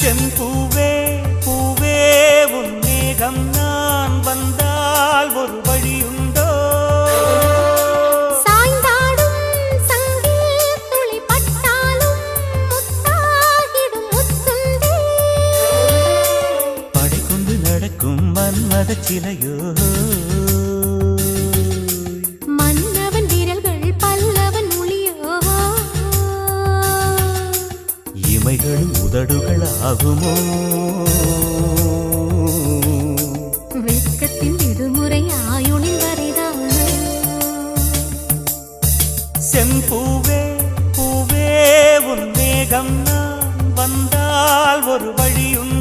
செம்பூவே பூவே உன் மேகம் நான் வந்தால் ஒரு வழியுண்டோ சாய்ந்தாடும் சங்கில் துளி பட்டாலும் முத்தாகிடும் முத்துண்டே படை கொண்டு நடக்கும் மன்மத சிலையோ மன்னவன் விரல்கள் பல்லவன் மொழியோ இமைகளும் உதடுகள் ஆகுமோ வெட்கத்தின் விடுமுறை ஆயுளின் வரைதான் செம்பூவே பூவே உன் மேகம் நான் வந்தால் ஒரு வழியுண்டோ